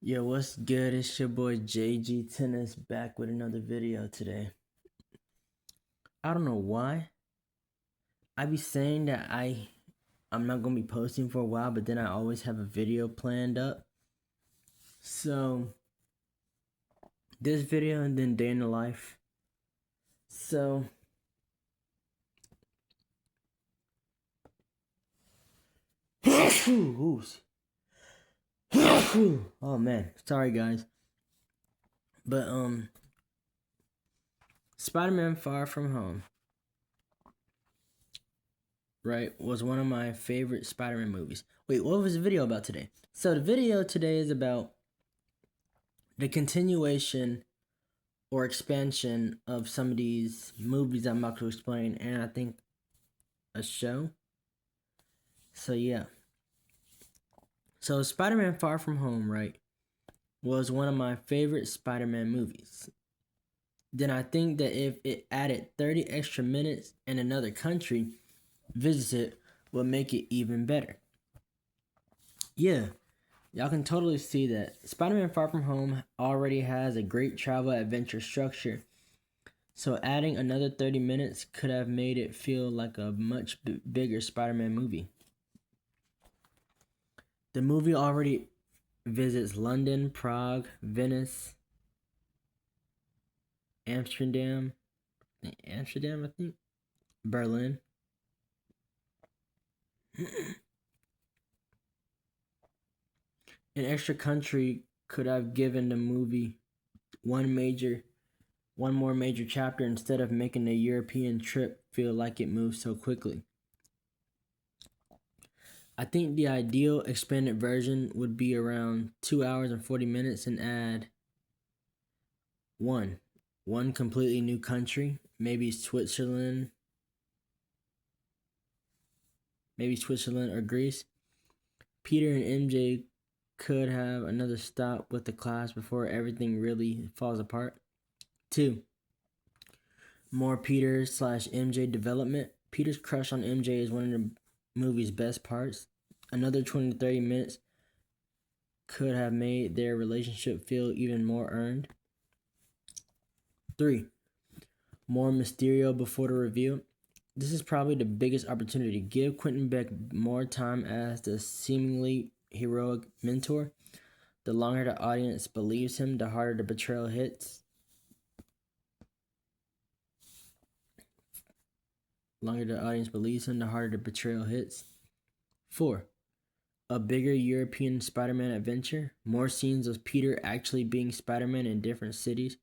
Yo, what's good? It's your boy JG Tennis back with another video today. I don't know why. I be saying that I'm not gonna be posting for a while, but then I always have a video planned up. So this video and then day in the life. So oh man, sorry guys. But Spider-Man Far From Home, right, was one of my favorite Spider-Man movies. Wait, what was the video about today? So the video today is about the continuation or expansion of some of these movies I'm about to explain, and I think a show. So yeah. So Spider-Man Far From Home, right, was one of my favorite Spider-Man movies. Then I think that if it added 30 extra minutes and another country visited would make it even better. Yeah, y'all can totally see that Spider-Man Far From Home already has a great travel adventure structure. So adding another 30 minutes could have made it feel like a much bigger Spider-Man movie. The movie already visits London, Prague, Venice, Amsterdam, I think, Berlin. An extra country could have given the movie one more major chapter instead of making the European trip feel like it moved so quickly. I think the ideal expanded version would be around 2 hours and 40 minutes and add one completely new country, maybe Switzerland or Greece. Peter and MJ could have another stop with the class before everything really falls apart. 2. More Peter/MJ development. Peter's crush on MJ is one of the movie's best parts. Another 20 to 30 minutes could have made their relationship feel even more earned. 3. More Mysterio before the reveal. This is probably the biggest opportunity. Give Quentin Beck more time as the seemingly heroic mentor. The longer the audience believes him, the harder the betrayal hits. 4. A bigger European Spider-Man adventure. More scenes of Peter actually being Spider-Man in different cities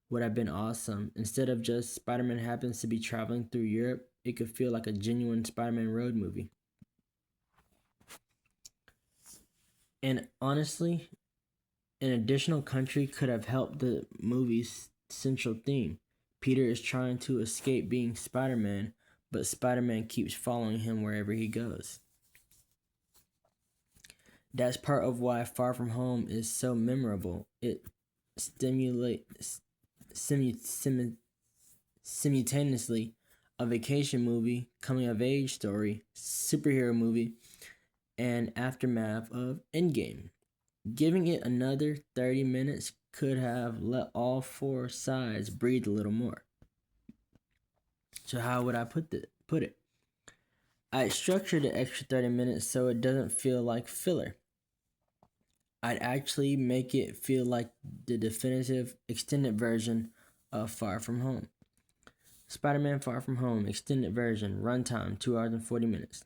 would have been awesome. Instead of just Spider-Man happens to be traveling through Europe, it could feel like a genuine Spider-Man road movie. And honestly, an additional country could have helped the movie's central theme. Peter is trying to escape being Spider-Man, but Spider-Man keeps following him wherever he goes. That's part of why Far From Home is so memorable. It stimulates simultaneously a vacation movie, coming of age story, superhero movie, and aftermath of Endgame. Giving it another 30 minutes could have let all four sides breathe a little more. So how would I put it? I'd structure the extra 30 minutes so it doesn't feel like filler. I'd actually make it feel like the definitive extended version of Far From Home. Spider-Man Far From Home extended version, runtime 2 hours and 40 minutes.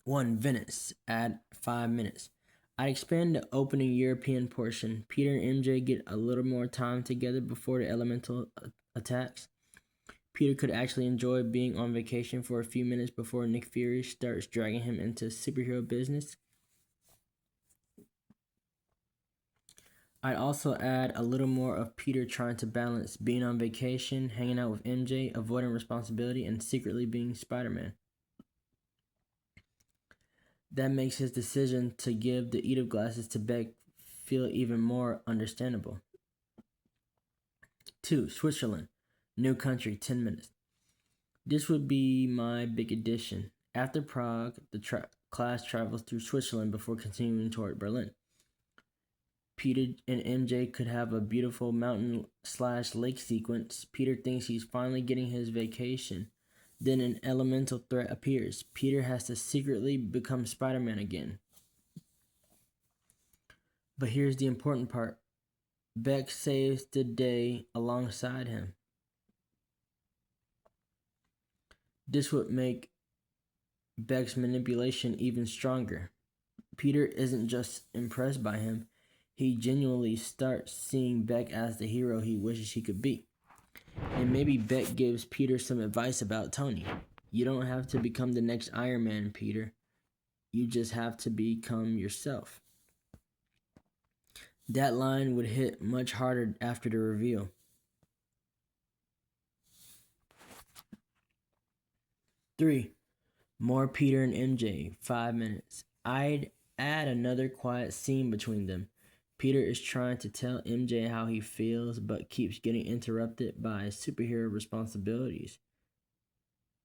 1. Venice, add 5 minutes. I'd expand the opening European portion. Peter and MJ get a little more time together before the elemental attacks. Peter could actually enjoy being on vacation for a few minutes before Nick Fury starts dragging him into superhero business. I'd also add a little more of Peter trying to balance being on vacation, hanging out with MJ, avoiding responsibility, and secretly being Spider-Man. That makes his decision to give the Eat of Glasses to Beck feel even more understandable. 2. Switzerland. New country, 10 minutes. This would be my big addition. After Prague, the class travels through Switzerland before continuing toward Berlin. Peter and MJ could have a beautiful mountain/lake sequence. Peter thinks he's finally getting his vacation. Then an elemental threat appears. Peter has to secretly become Spider-Man again. But here's the important part. Beck saves the day alongside him. This would make Beck's manipulation even stronger. Peter isn't just impressed by him, he genuinely starts seeing Beck as the hero he wishes he could be. And maybe Beck gives Peter some advice about Tony. You don't have to become the next Iron Man, Peter. You just have to become yourself. That line would hit much harder after the reveal. 3. More Peter and MJ, 5 minutes. I'd add another quiet scene between them. Peter is trying to tell MJ how he feels, but keeps getting interrupted by superhero responsibilities.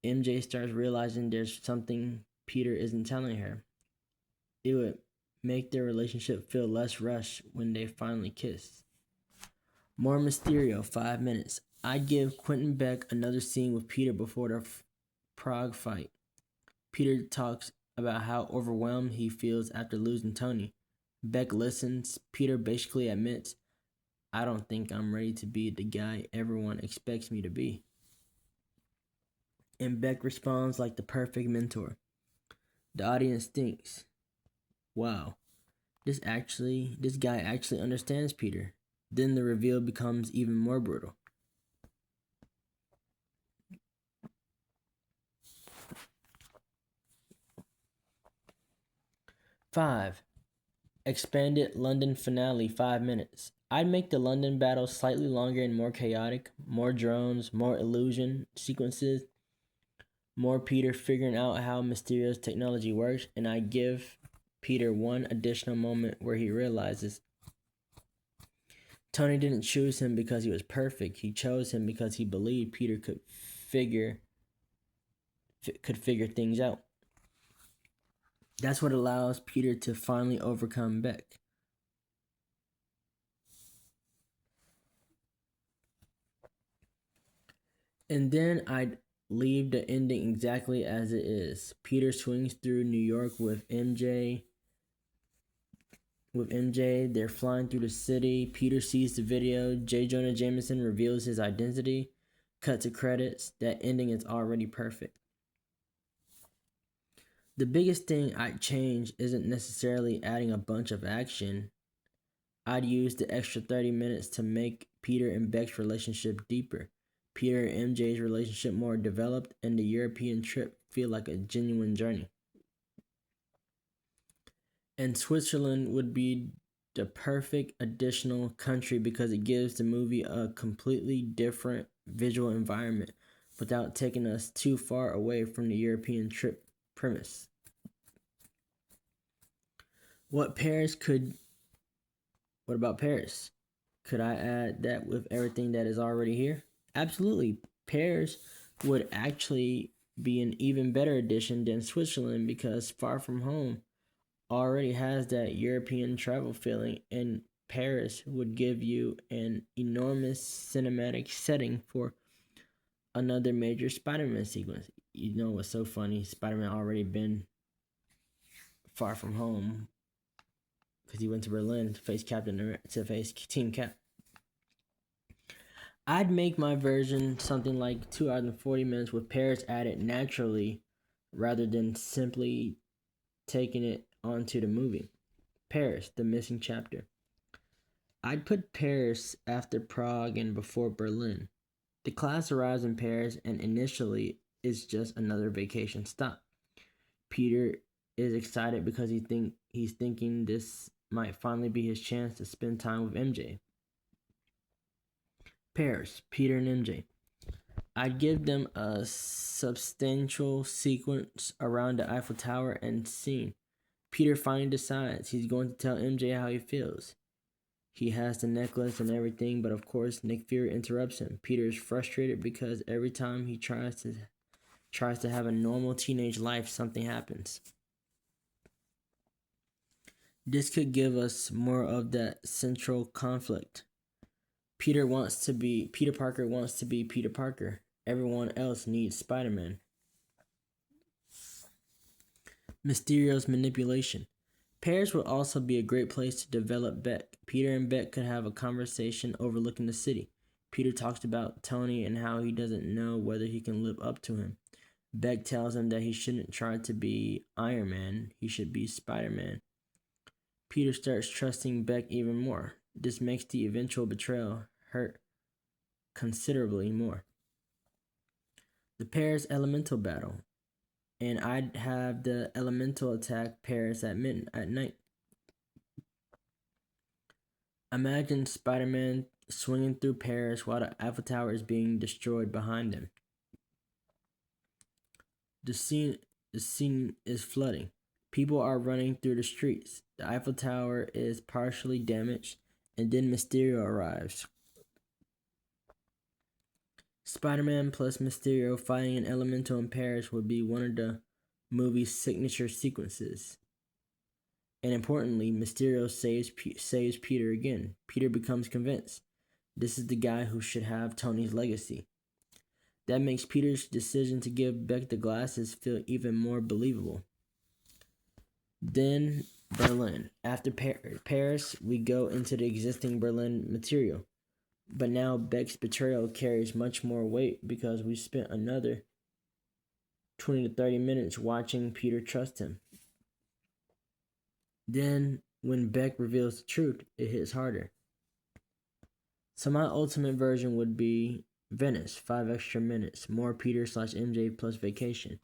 MJ starts realizing there's something Peter isn't telling her. It would make their relationship feel less rushed when they finally kiss. More Mysterio, 5 minutes. I'd give Quentin Beck another scene with Peter before the Prague fight. Peter talks about how overwhelmed he feels after losing Tony. Beck listens. Peter basically admits, I don't think I'm ready to be the guy everyone expects me to be. And Beck responds like the perfect mentor. The audience thinks, wow, this guy actually understands Peter. Then the reveal becomes even more brutal. Five. Expanded London finale, 5 minutes. I'd make the London battle slightly longer and more chaotic. More drones, more illusion sequences, more Peter figuring out how Mysterio's technology works, and I give Peter one additional moment where he realizes Tony didn't choose him because he was perfect. He chose him because he believed Peter could figure things out. That's what allows Peter to finally overcome Beck. And then I'd leave the ending exactly as it is. Peter swings through New York with MJ. They're flying through the city. Peter sees the video. J. Jonah Jameson reveals his identity. Cut to credits. That ending is already perfect. The biggest thing I'd change isn't necessarily adding a bunch of action. I'd use the extra 30 minutes to make Peter and Beck's relationship deeper, Peter and MJ's relationship more developed, and the European trip feel like a genuine journey. And Switzerland would be the perfect additional country because it gives the movie a completely different visual environment without taking us too far away from the European trip premise. What about Paris? Could I add that with everything that is already here? Absolutely. Paris would actually be an even better addition than Switzerland because Far From Home already has that European travel feeling, and Paris would give you an enormous cinematic setting for another major Spider-Man sequence. You know what's so funny? Spider-Man already been Far From Home because he went to Berlin to face Team Cap. I'd make my version something like 2 hours and 40 minutes with Paris added naturally rather than simply taking it onto the movie. Paris, the missing chapter. I'd put Paris after Prague and before Berlin. The class arrives in Paris and initially it's just another vacation stop. Peter is excited because he's thinking this might finally be his chance to spend time with MJ. Paris, Peter and MJ. I'd give them a substantial sequence around the Eiffel Tower and scene. Peter finally decides he's going to tell MJ how he feels. He has the necklace and everything, but of course Nick Fury interrupts him. Peter is frustrated because every time he tries to have a normal teenage life, something happens. This could give us more of that central conflict. Peter Parker wants to be Peter Parker. Everyone else needs Spider-Man. Mysterio's manipulation. Paris would also be a great place to develop Beck. Peter and Beck could have a conversation overlooking the city. Peter talks about Tony and how he doesn't know whether he can live up to him. Beck tells him that he shouldn't try to be Iron Man, he should be Spider-Man. Peter starts trusting Beck even more. This makes the eventual betrayal hurt considerably more. The Paris Elemental battle. And I'd have the Elemental attack Paris at night. Imagine Spider-Man swinging through Paris while the Eiffel Tower is being destroyed behind him. The scene is flooding. People are running through the streets. The Eiffel Tower is partially damaged, and then Mysterio arrives. Spider-Man plus Mysterio fighting an elemental in Paris would be one of the movie's signature sequences. And importantly, Mysterio saves Peter again. Peter becomes convinced this is the guy who should have Tony's legacy. That makes Peter's decision to give Beck the glasses feel even more believable. Then Berlin. After Paris, we go into the existing Berlin material. But now Beck's betrayal carries much more weight because we spent another 20 to 30 minutes watching Peter trust him. Then, when Beck reveals the truth, it hits harder. So my ultimate version would be Venice, 5 extra minutes, more Peter/MJ plus vacation.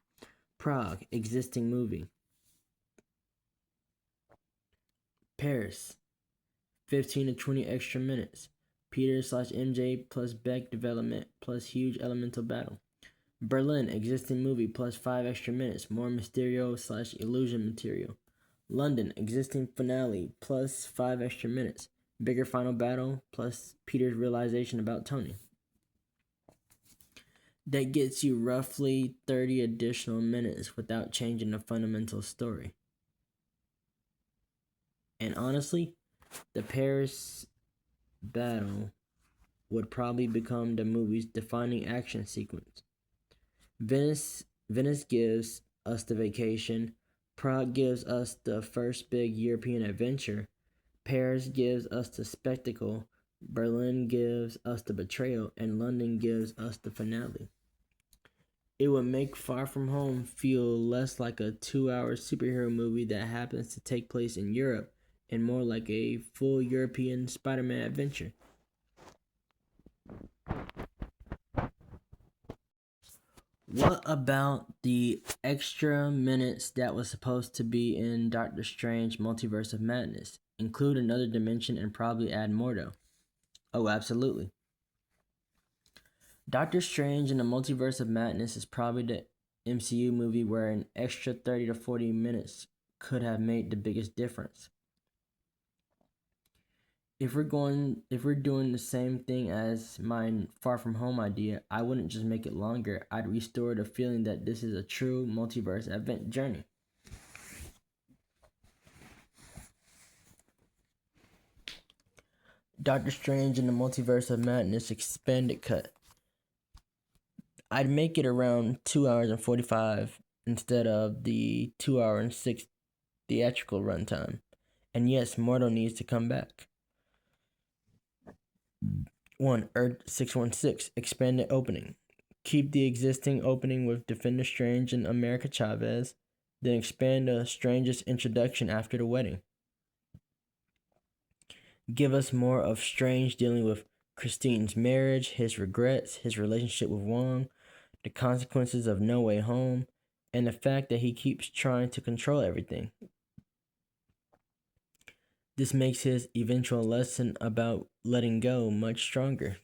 Prague, existing movie. Paris, 15 to 20 extra minutes. Peter/MJ plus Beck development plus huge elemental battle. Berlin, existing movie plus 5 extra minutes, more Mysterio/illusion material. London, existing finale plus 5 extra minutes, bigger final battle plus Peter's realization about Tony. That gets you roughly 30 additional minutes without changing the fundamental story. And honestly, the Paris battle would probably become the movie's defining action sequence. Venice gives us the vacation, Prague gives us the first big European adventure, Paris gives us the spectacle, Berlin gives us the betrayal, and London gives us the finale. It would make Far From Home feel less like a 2-hour superhero movie that happens to take place in Europe and more like a full European Spider-Man adventure. What about the extra minutes that was supposed to be in Doctor Strange Multiverse of Madness? Include another dimension and probably add Mordo. Oh, absolutely. Doctor Strange in the Multiverse of Madness is probably the MCU movie where an extra 30 to 40 minutes could have made the biggest difference. If we're doing the same thing as my Far From Home idea, I wouldn't just make it longer. I'd restore the feeling that this is a true multiverse event journey. Doctor Strange in the Multiverse of Madness expanded cut. I'd make it around 2 hours and 45 instead of the 2 hour and 6 theatrical runtime. And yes, Mordo needs to come back. 1. Earth 616 expanded opening. Keep the existing opening with Defender Strange and America Chavez, then expand the Strange's introduction after the wedding. Give us more of Strange dealing with Christine's marriage, his regrets, his relationship with Wong, the consequences of No Way Home, and the fact that he keeps trying to control everything. This makes his eventual lesson about letting go much stronger.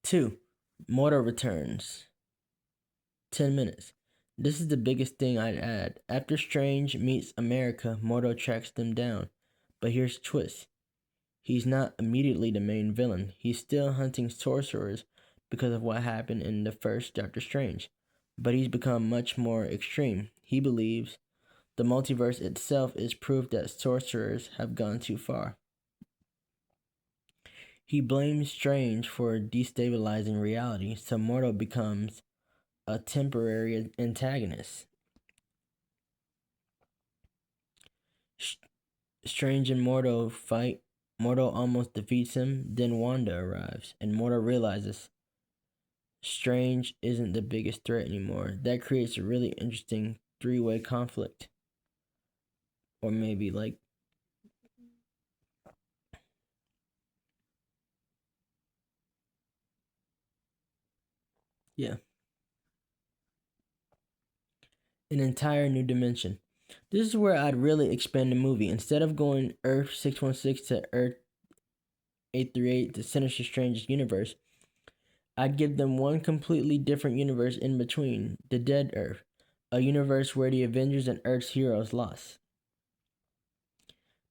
2. Mordo returns. 10 minutes. This is the biggest thing I'd add. After Strange meets America, Mordo tracks them down. But here's the twist. He's not immediately the main villain. He's still hunting sorcerers because of what happened in the first Doctor Strange. But he's become much more extreme. He believes The multiverse itself is proof that sorcerers have gone too far. He blames Strange for destabilizing reality, so Mordo becomes a temporary antagonist. Strange and Mordo fight. Mordo almost defeats him, then Wanda arrives, and Mordo realizes Strange isn't the biggest threat anymore. That creates a really interesting three-way conflict. Or maybe like yeah, an entire new dimension. This is where I'd really expand the movie. Instead of going Earth 616 to Earth 838, the Sinister Strange's universe, I'd give them one completely different universe in between, the Dead Earth, a universe where the Avengers and Earth's heroes lost.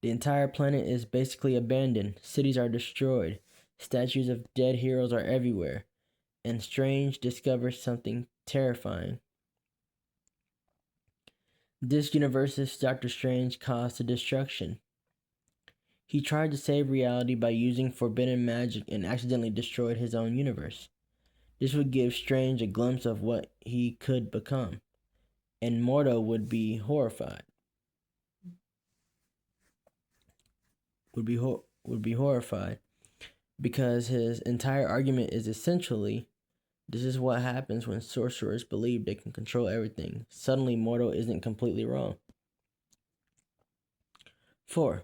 The entire planet is basically abandoned, cities are destroyed, statues of dead heroes are everywhere, and Strange discovers something terrifying. This universe's Doctor Strange caused the destruction. He tried to save reality by using forbidden magic and accidentally destroyed his own universe. This would give Strange a glimpse of what he could become, and Mordo would be horrified. Would be horrified because his entire argument is essentially this is what happens when sorcerers believe they can control everything. Suddenly, Mordo isn't completely wrong. 4.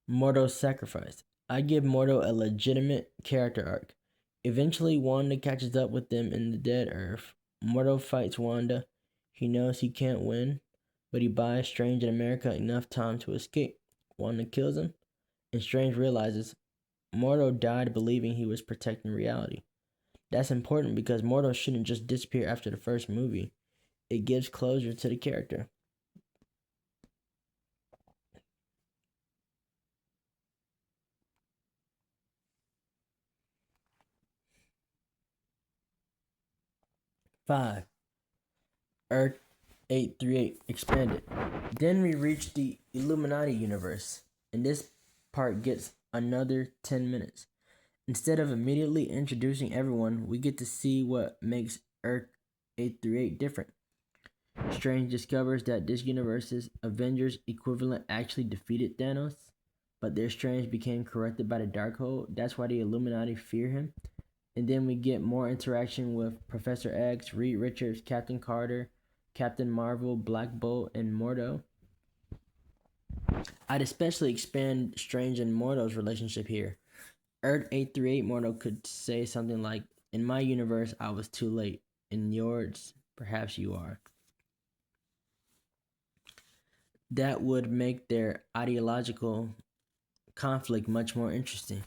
Mordo's sacrifice. I give Mordo a legitimate character arc. Eventually, Wanda catches up with them in the Dead Earth. Mordo fights Wanda. He knows he can't win, but he buys Strange and America enough time to escape. Wanda kills him, and Strange realizes Mordo died believing he was protecting reality. That's important because Mordo shouldn't just disappear after the first movie. It gives closure to the character. Five, Earth 838 expanded. Then we reach the Illuminati universe, and this part gets another 10 minutes. Instead of immediately introducing everyone, we get to see what makes Earth 838 different. Strange discovers that this universe's Avengers equivalent actually defeated Thanos, but their Strange became corrupted by the Darkhold. That's why the Illuminati fear him. And then we get more interaction with Professor X, Reed Richards, Captain Carter, Captain Marvel, Black Bolt, and Mordo. I'd especially expand Strange and Mordo's relationship here. Earth 838 Mordo could say something like, in my universe, I was too late. In yours, perhaps you are. That would make their ideological conflict much more interesting.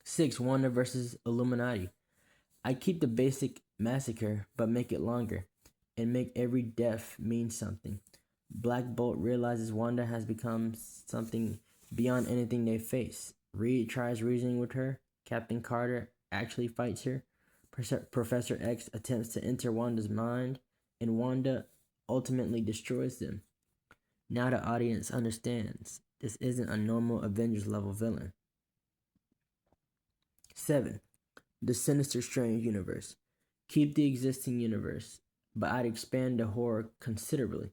6. Wanda versus Illuminati. I keep the basic massacre, but make it longer, and make every death mean something. Black Bolt realizes Wanda has become something beyond anything they face. Reed tries reasoning with her. Captain Carter actually fights her. Professor X attempts to enter Wanda's mind, and Wanda ultimately destroys them. Now the audience understands this isn't a normal Avengers level villain. 7. The Sinister Strange universe. Keep the existing universe, but I'd expand the horror considerably.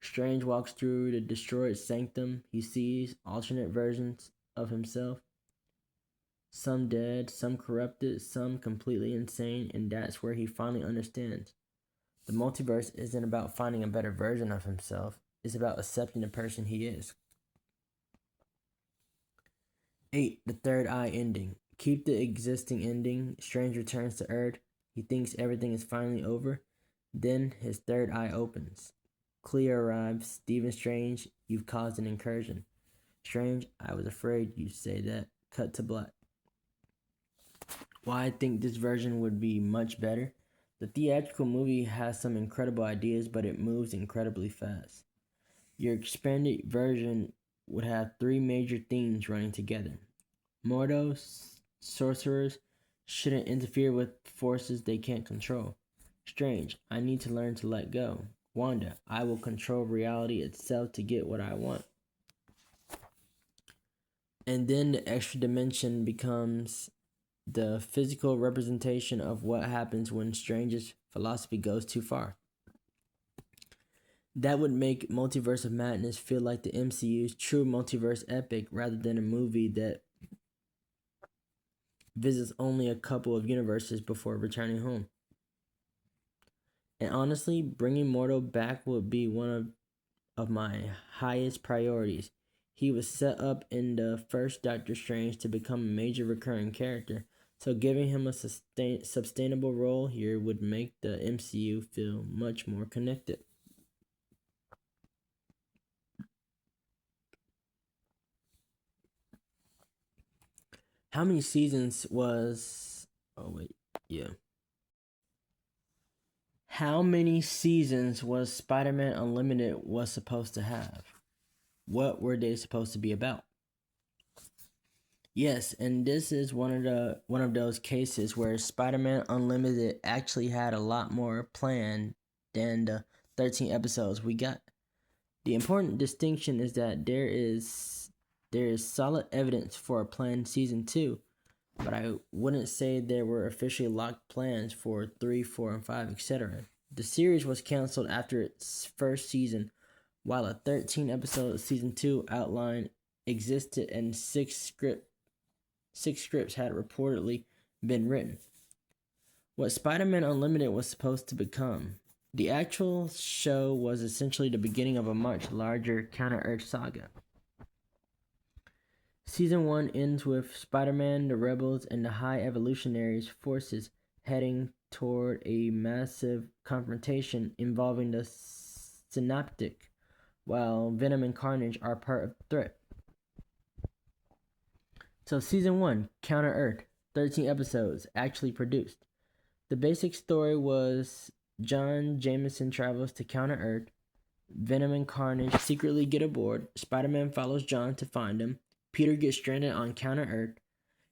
Strange walks through the destroyed sanctum. He sees alternate versions of himself. Some dead, some corrupted, some completely insane, and that's where he finally understands. The multiverse isn't about finding a better version of himself, it's about accepting the person he is. 8. The third eye ending. Keep the existing ending. Strange returns to Earth. He thinks everything is finally over. Then his third eye opens. Clea arrives. Stephen Strange, you've caused an incursion. Strange, I was afraid you'd say that. Cut to black. Why I think this version would be much better? The theatrical movie has some incredible ideas, but it moves incredibly fast. Your expanded version would have three major themes running together. Mordos, sorcerers, shouldn't interfere with forces they can't control. Strange, I need to learn to let go. Wanda, I will control reality itself to get what I want. And then the extra dimension becomes the physical representation of what happens when Strange's philosophy goes too far. That would make Multiverse of Madness feel like the MCU's true multiverse epic rather than a movie that visits only a couple of universes before returning home. And honestly, bringing Mordo back would be one of my highest priorities. He was set up in the first Doctor Strange to become a major recurring character, so giving him a sustainable role here would make the MCU feel much more connected. How many seasons was. Oh, wait. Yeah. How many seasons was Spider Man Unlimited was supposed to have? What were they supposed to be about? Yes, and this is one of those cases where Spider-Man Unlimited actually had a lot more planned than the 13 episodes we got. The important distinction is that there is solid evidence for a planned season 2, but I wouldn't say there were officially locked plans for 3, 4, and 5, etc. The series was canceled after its first season, while a 13 episode season 2 outline existed and six scripts had reportedly been written. What Spider-Man Unlimited was supposed to become. The actual show was essentially the beginning of a much larger Counter-Earth saga. Season 1 ends with Spider-Man, the Rebels, and the High Evolutionaries forces heading toward a massive confrontation involving the Synaptic, while Venom and Carnage are part of the threat. So Season 1, Counter-Earth, 13 episodes, actually produced. The basic story was John Jameson travels to Counter-Earth. Venom and Carnage secretly get aboard. Spider-Man follows John to find him. Peter gets stranded on Counter-Earth.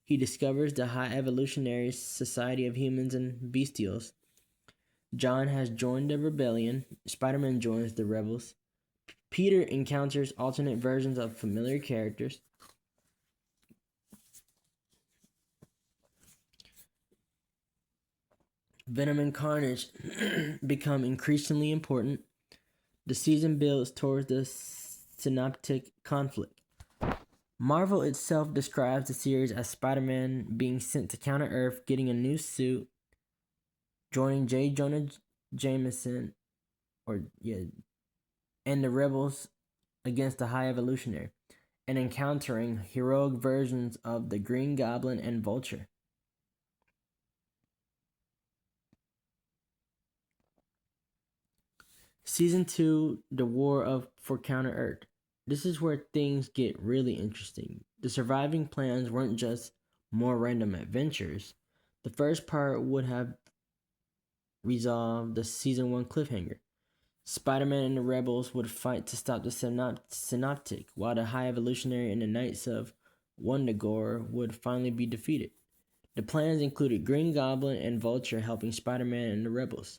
He discovers the High Evolutionary Society of Humans and Bestials. John has joined the rebellion. Spider-Man joins the rebels. Peter encounters alternate versions of familiar characters. Venom and Carnage become increasingly important. The season builds towards the synaptic conflict. Marvel itself describes the series as Spider-Man being sent to Counter-Earth, getting a new suit, joining J. Jonah Jameson, and the rebels against the High Evolutionary, and encountering heroic versions of the Green Goblin and Vulture. Season 2, The War for Counter-Earth. This is where things get really interesting. The surviving plans weren't just more random adventures. The first part would have resolved the Season 1 cliffhanger. Spider-Man and the Rebels would fight to stop the Synaptic, while the High Evolutionary and the Knights of Wundagore would finally be defeated. The plans included Green Goblin and Vulture helping Spider-Man and the Rebels.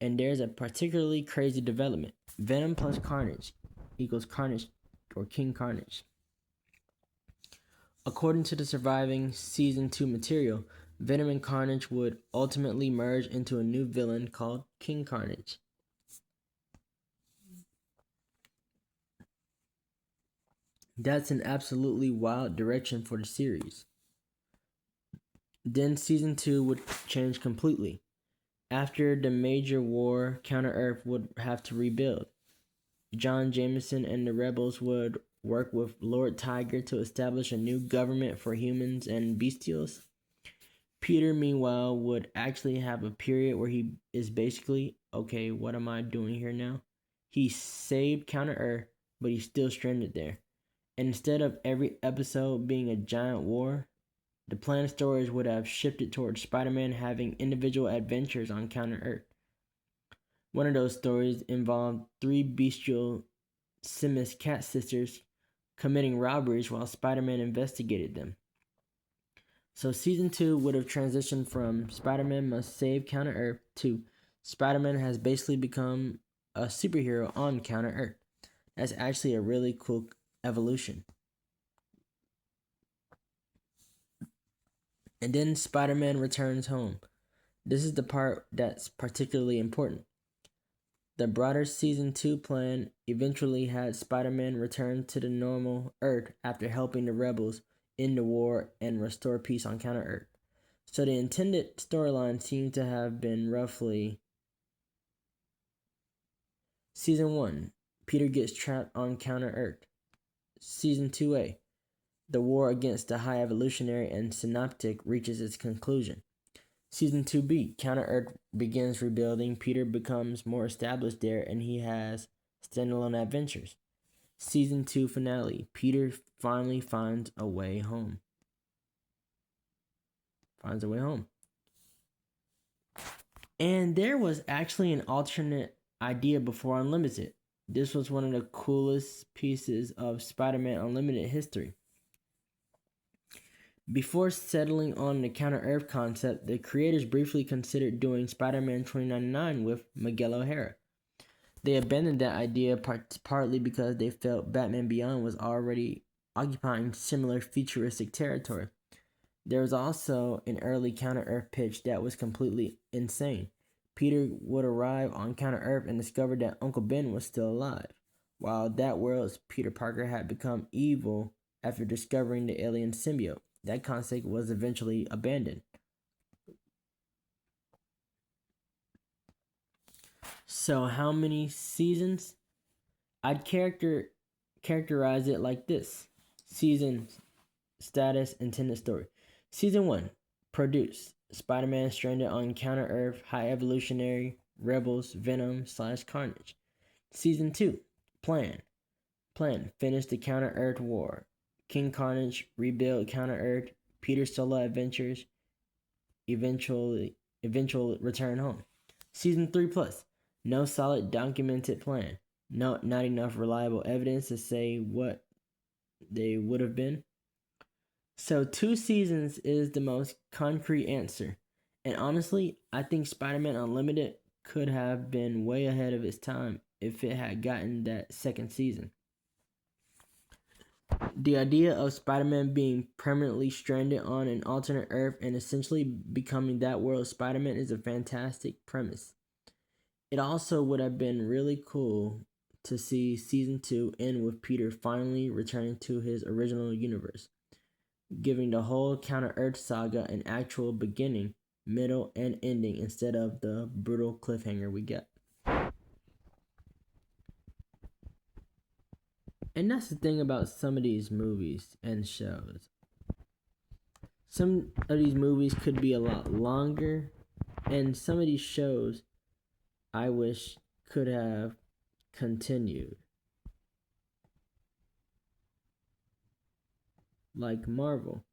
And there's a particularly crazy development. Venom plus Carnage equals Carnage or King Carnage. According to the surviving Season 2 material, Venom and Carnage would ultimately merge into a new villain called King Carnage. That's an absolutely wild direction for the series. Then Season 2 would change completely. After the major war, Counter-Earth would have to rebuild. John Jameson and the rebels would work with Lord Tiger to establish a new government for humans and bestials. Peter, meanwhile, would actually have a period where he is basically, okay, what am I doing here now? He saved Counter-Earth, but he's still stranded there. And instead of every episode being a giant war, the planned stories would have shifted towards Spider-Man having individual adventures on Counter-Earth. One of those stories involved 3 bestial Simus cat sisters committing robberies while Spider-Man investigated them. So Season 2 would have transitioned from Spider-Man must save Counter-Earth to Spider-Man has basically become a superhero on Counter Earth. That's actually a really cool evolution. And then Spider-Man returns home. This is the part that's particularly important. The broader Season 2 plan eventually had Spider-Man return to the normal Earth after helping the rebels end the war and restore peace on Counter Earth. So the intended storyline seemed to have been roughly Season 1, Peter gets trapped on Counter Earth. Season 2A, the war against the High Evolutionary and Synaptic reaches its conclusion. Season 2B, Counter Earth begins rebuilding. Peter becomes more established there and he has standalone adventures. Season 2 finale, Peter finally finds a way home. And there was actually an alternate idea before Unlimited. This was one of the coolest pieces of Spider-Man Unlimited history. Before settling on the Counter Earth concept, the creators briefly considered doing Spider-Man 2099 with Miguel O'Hara. They abandoned that idea partly because they felt Batman Beyond was already occupying similar futuristic territory. There was also an early Counter Earth pitch that was completely insane. Peter would arrive on Counter Earth and discover that Uncle Ben was still alive, while that world's Peter Parker had become evil after discovering the alien symbiote. That concept was eventually abandoned. So how many seasons? I'd characterize it like this. Season status, intended story. Season 1, produced. Spider-Man stranded on Counter Earth, High Evolutionary, Rebels, Venom / Carnage. Season 2, plan. Finish the Counter Earth war. King Carnage, rebuild Counter Earth, Peter solo adventures, eventual return home. Season 3 plus. No solid documented plan. Not enough reliable evidence to say what they would have been. So 2 seasons is the most concrete answer. And honestly, I think Spider-Man Unlimited could have been way ahead of its time if it had gotten that second season. The idea of Spider-Man being permanently stranded on an alternate Earth and essentially becoming that world's Spider-Man is a fantastic premise. It also would have been really cool to see Season 2 end with Peter finally returning to his original universe, giving the whole Counter Earth saga an actual beginning, middle, and ending instead of the brutal cliffhanger we get. And that's the thing about some of these movies and shows. Some of these movies could be a lot longer, and some of these shows I wish could have continued. Like Marvel.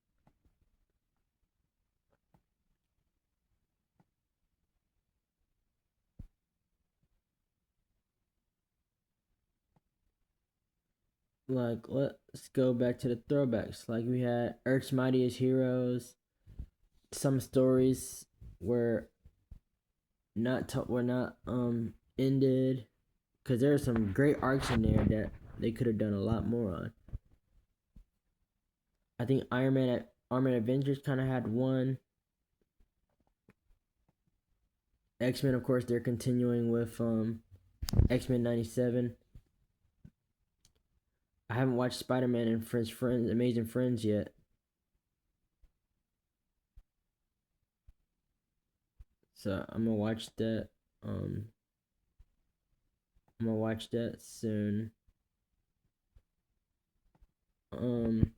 Like, let's go back to the throwbacks. Like, we had Earth's Mightiest Heroes. Some stories were not ended, because there are some great arcs in there that they could have done a lot more on. I think Iron Man Avengers kind of had one. X-Men, of course, they're continuing with X-Men 97. I haven't watched Spider-Man and Amazing Friends yet. So I'm gonna watch that. I'm gonna watch that soon. Of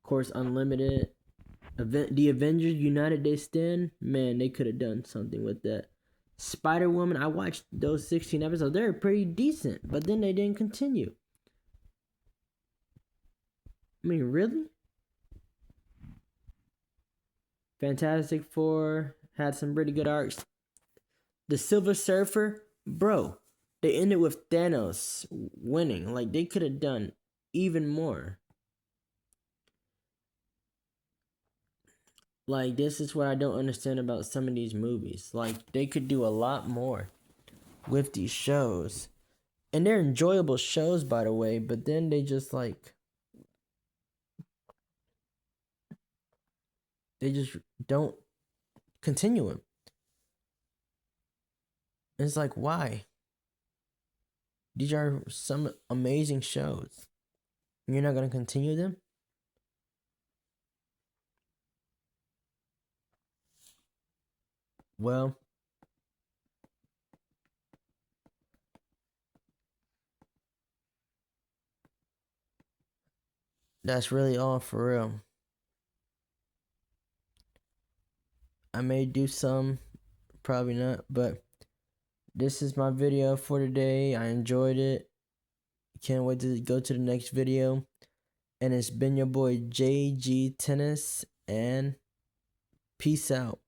course, Unlimited. The Avengers United They Stand. Man, they could have done something with that. Spider-Woman, I watched those 16 episodes. They were pretty decent, but then they didn't continue. I mean, really? Fantastic Four had some pretty good arcs. The Silver Surfer, bro, they ended with Thanos winning. Like, they could have done even more. Like, this is what I don't understand about some of these movies. Like, they could do a lot more with these shows. And they're enjoyable shows, by the way, but then they just, like, they just don't continue them. And it's like, why? These are some amazing shows. You're not going to continue them? Well, that's really all for real. I may do some, probably not, but this is my video for today. I enjoyed it. Can't wait to go to the next video. And it's been your boy JG Tennis, and peace out.